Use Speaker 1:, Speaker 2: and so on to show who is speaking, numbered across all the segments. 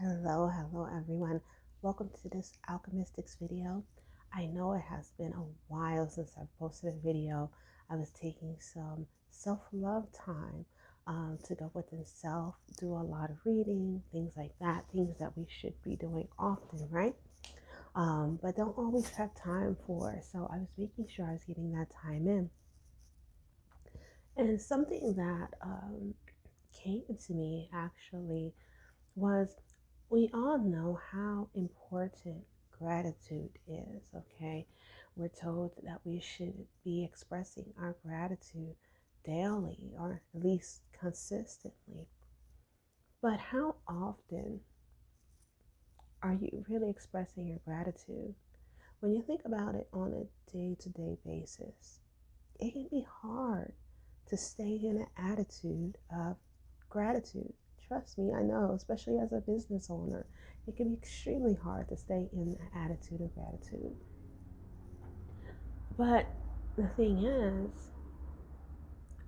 Speaker 1: Hello everyone. Welcome to this Alchemistics video. I know it has been a while since I've posted a video. I was taking some self-love time to go within self, do a lot of reading, things like that, things that we should be doing often, right? But don't always have time for. So I was making sure I was getting that time in. And something that came to me actually was we all know how important gratitude is, okay? We're told that we should be expressing our gratitude daily or at least consistently. But how often are you really expressing your gratitude? When you think about it on a day-to-day basis, it can be hard to stay in an attitude of gratitude. Trust me, I know, especially as a business owner, it can be extremely hard to stay in the attitude of gratitude. But the thing is,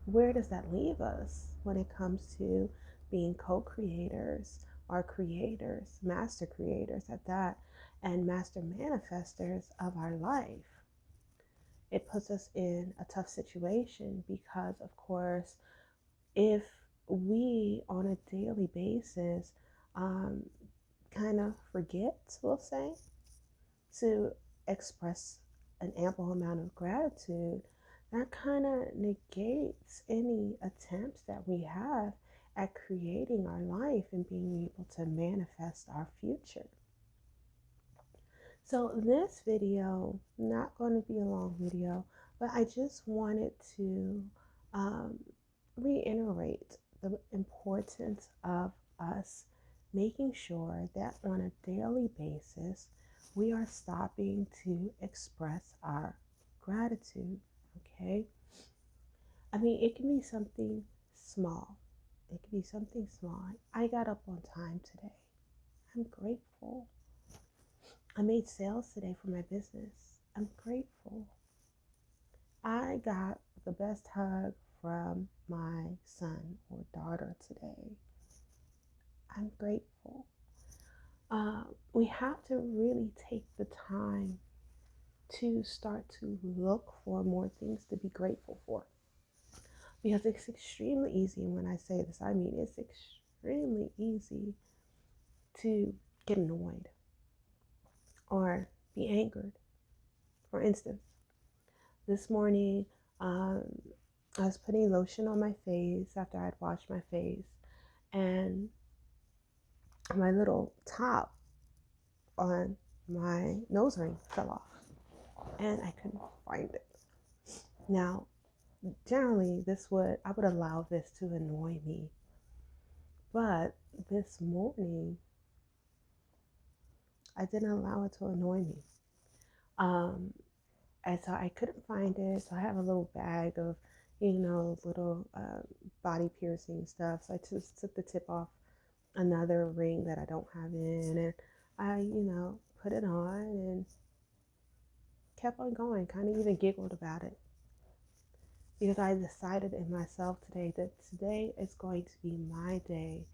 Speaker 1: where does that leave us when it comes to being co-creators or creators, master creators at that, and master manifestors of our life? It puts us in a tough situation because, of course, if we on a daily basis um, kind of forget, we'll say, to express an ample amount of gratitude, that kind of negates any attempts that we have at creating our life and being able to manifest our future. So this video, not going to be a long video, but I just wanted to um, reiterate the importance of us making sure that on a daily basis we are stopping to express our gratitude. Okay, I mean, it can be something small. It can be something small. I got up on time today. I'm grateful. I made sales today for my business. I'm grateful. I got the best hug from my son or daughter today. I'm grateful. We have to really take the time to start to look for more things to be grateful for. Because it's extremely easy, and when I say this, I mean it's extremely easy to get annoyed or be angered. For instance, this morning, I was putting lotion on my face after I'd washed my face, and my little top on my nose ring fell off, and I couldn't find it. Now, generally, I would allow this to annoy me, but this morning, I didn't allow it to annoy me. Um, and so I couldn't find it, so I have a little bag of, little body piercing stuff. So I just took the tip off another ring that I don't have in, and I, put it on and kept on going, kind of even giggled about it because I decided in myself today that today is going to be my day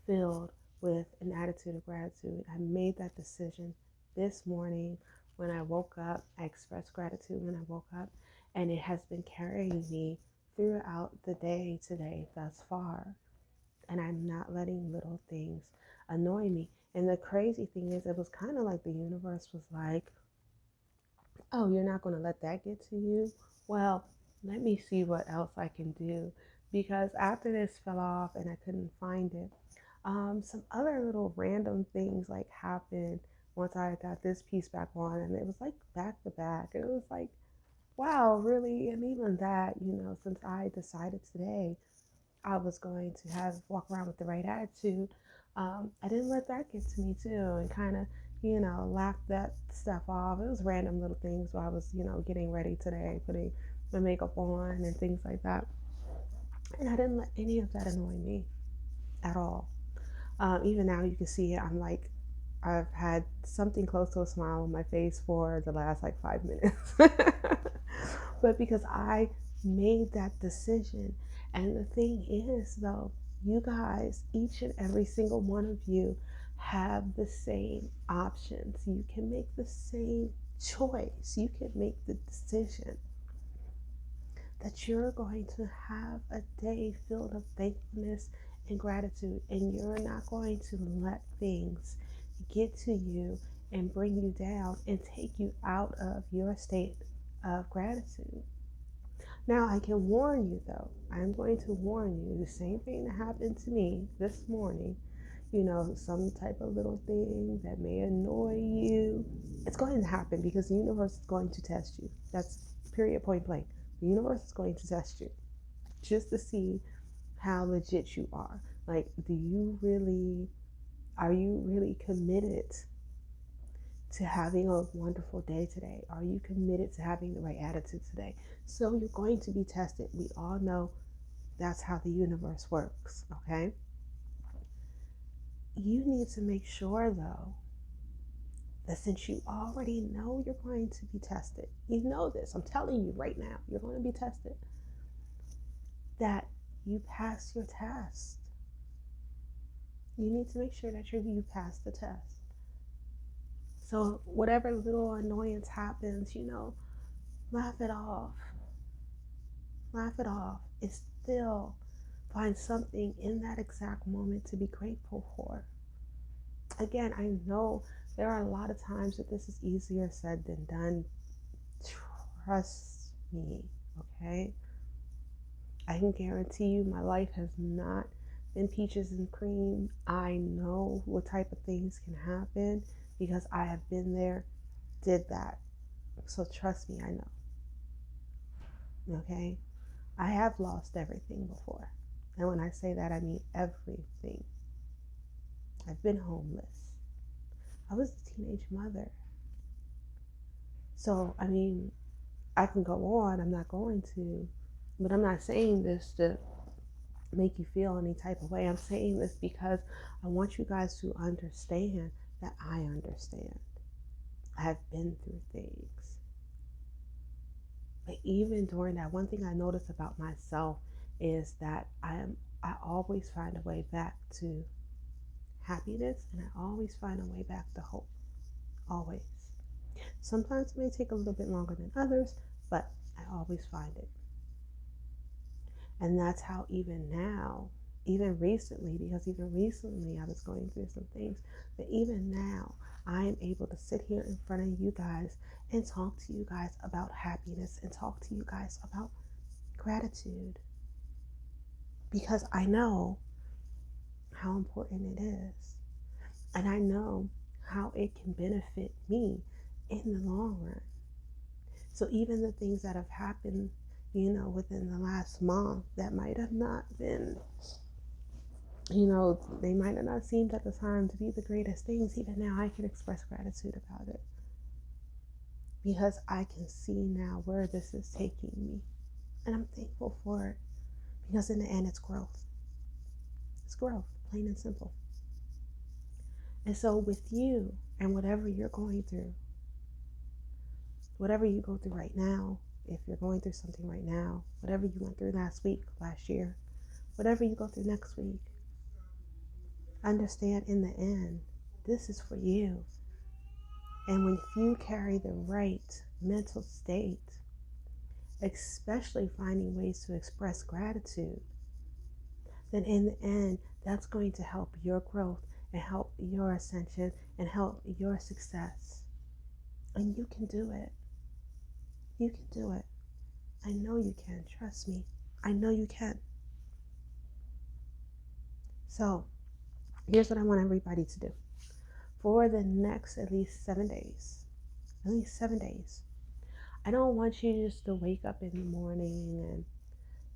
Speaker 1: filled with an attitude of gratitude. I made that decision this morning when I woke up. I expressed gratitude when I woke up, and it has been carrying me throughout the day today thus far. And I'm not letting little things annoy me. And the crazy thing is, it was kind of like the universe was like, oh, you're not going to let that get to you? Well, let me see what else I can do. Because after this fell off and I couldn't find it, some other little random things like happened once I got this piece back on, and it was like back to back. It was like, wow, really? And even that, since I decided today I was going to have walk around with the right attitude, I didn't let that get to me too, and kind of, laugh that stuff off. It was random little things while I was, getting ready today, putting my makeup on and things like that. And I didn't let any of that annoy me at all. Even now, you can see it. I'm like, I've had something close to a smile on my face for the last like 5 minutes. But because I made that decision. And the thing is, though, you guys, each and every single one of you, have the same options. You can make the same choice. You can make the decision that you're going to have a day filled of thankfulness and gratitude, and you're not going to let things get to you and bring you down and take you out of your state of gratitude. Now, I can warn you though, I'm going to warn you the same thing that happened to me this morning, some type of little thing that may annoy you. It's going to happen because the universe is going to test you. That's period, point blank. The universe is going to test you just to see how legit you are. Like, are you really committed to having a wonderful day today? Are you committed to having the right attitude today? So you're going to be tested. We all know that's how the universe works, okay? You need to make sure, though, that since you already know you're going to be tested, you know this, I'm telling you right now, you're going to be tested, that you pass your test. You need to make sure that you pass the test. So whatever little annoyance happens, laugh it off. Laugh it off. It's still find something in that exact moment to be grateful for. Again, I know there are a lot of times that this is easier said than done. Trust me, okay? I can guarantee you my life has not been peaches and cream. I know what type of things can happen because I have been there, did that. So trust me, I know. Okay? I have lost everything before. And when I say that, I mean everything. I've been homeless. I was a teenage mother. So, I mean, I can go on. I'm not going to. But I'm not saying this to make you feel any type of way. I'm saying this because I want you guys to understand that I understand. I have been through things. But even during that, one thing I notice about myself is that I always find a way back to happiness, and I always find a way back to hope. Always. Sometimes it may take a little bit longer than others, but I always find it. And that's how even now, even recently, because even recently I was going through some things, but even now I am able to sit here in front of you guys and talk to you guys about happiness and talk to you guys about gratitude, because I know how important it is, and I know how it can benefit me in the long run. So even the things that have happened, within the last month that might have not been, they might have not seemed at the time to be the greatest things, even now I can express gratitude about it because I can see now where this is taking me. And I'm thankful for it because in the end, it's growth. It's growth, plain and simple. And so with you and whatever you're going through, whatever you go through right now, if you're going through something right now, whatever you went through last week, last year, whatever you go through next week, understand in the end, this is for you. And when you carry the right mental state, especially finding ways to express gratitude, then in the end, that's going to help your growth and help your ascension and help your success. And you can do it. You can do it. I know you can. Trust me. I know you can. So here's what I want everybody to do. For the next at least 7 days, I don't want you just to wake up in the morning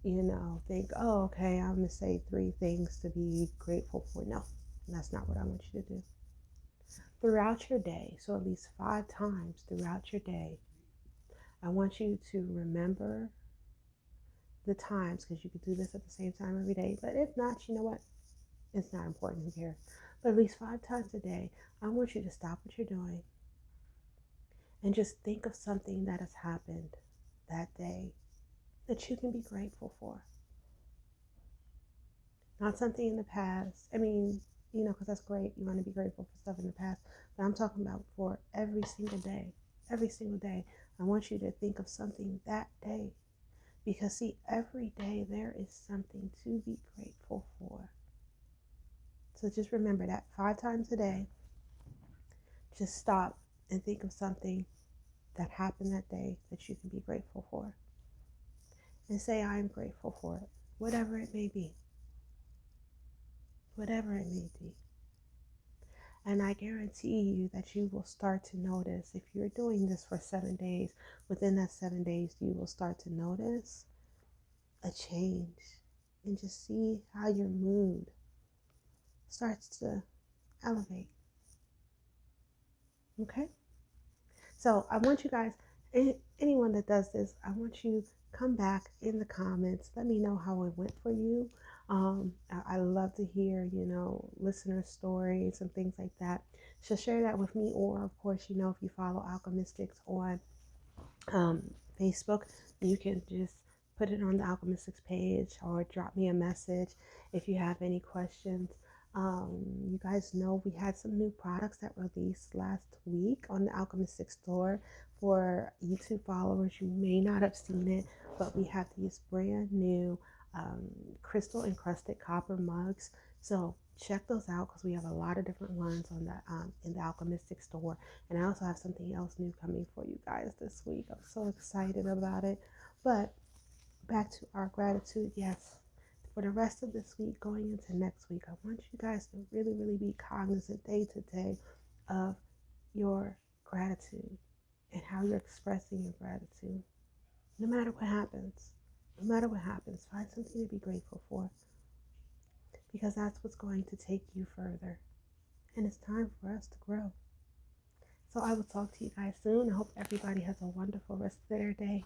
Speaker 1: and, think, oh, okay, I'm going to say 3 things to be grateful for. No, that's not what I want you to do. Throughout your day, so at least 5 times throughout your day, I want you to remember the times, because you could do this at the same time every day. But if not, you know what? It's not important here. But at least 5 times a day, I want you to stop what you're doing and just think of something that has happened that day that you can be grateful for. Not something in the past. I mean, because that's great. You want to be grateful for stuff in the past. But I'm talking about for every single day. Every single day. I want you to think of something that day. Because, see, every day there is something to be grateful for. So just remember that 5 times a day, just stop and think of something that happened that day that you can be grateful for. And say, I am grateful for it. Whatever it may be. Whatever it may be. And I guarantee you that you will start to notice, if you're doing this for 7 days, within that 7 days, you will start to notice a change and just see how your mood starts to elevate. Okay? So I want you guys, anyone that does this, I want you come back in the comments. Let me know how it went for you. I love to hear, listener stories and things like that. So share that with me, or of course, if you follow Alchemistics on um, Facebook, you can just put it on the Alchemistics page or drop me a message if you have any questions. You guys know we had some new products that released last week on the Alchemistics store. For YouTube followers, you may not have seen it, but we have these brand new um, crystal encrusted copper mugs. So check those out because we have a lot of different ones on the in the Alchemistic store. And I also have something else new coming for you guys this week. I'm so excited about it. But back to our gratitude. Yes, for the rest of this week, going into next week, I want you guys to really, really be cognizant day to day of your gratitude and how you're expressing your gratitude. No matter what happens, no matter what happens, find something to be grateful for because that's what's going to take you further. And it's time for us to grow. So I will talk to you guys soon. I hope everybody has a wonderful rest of their day.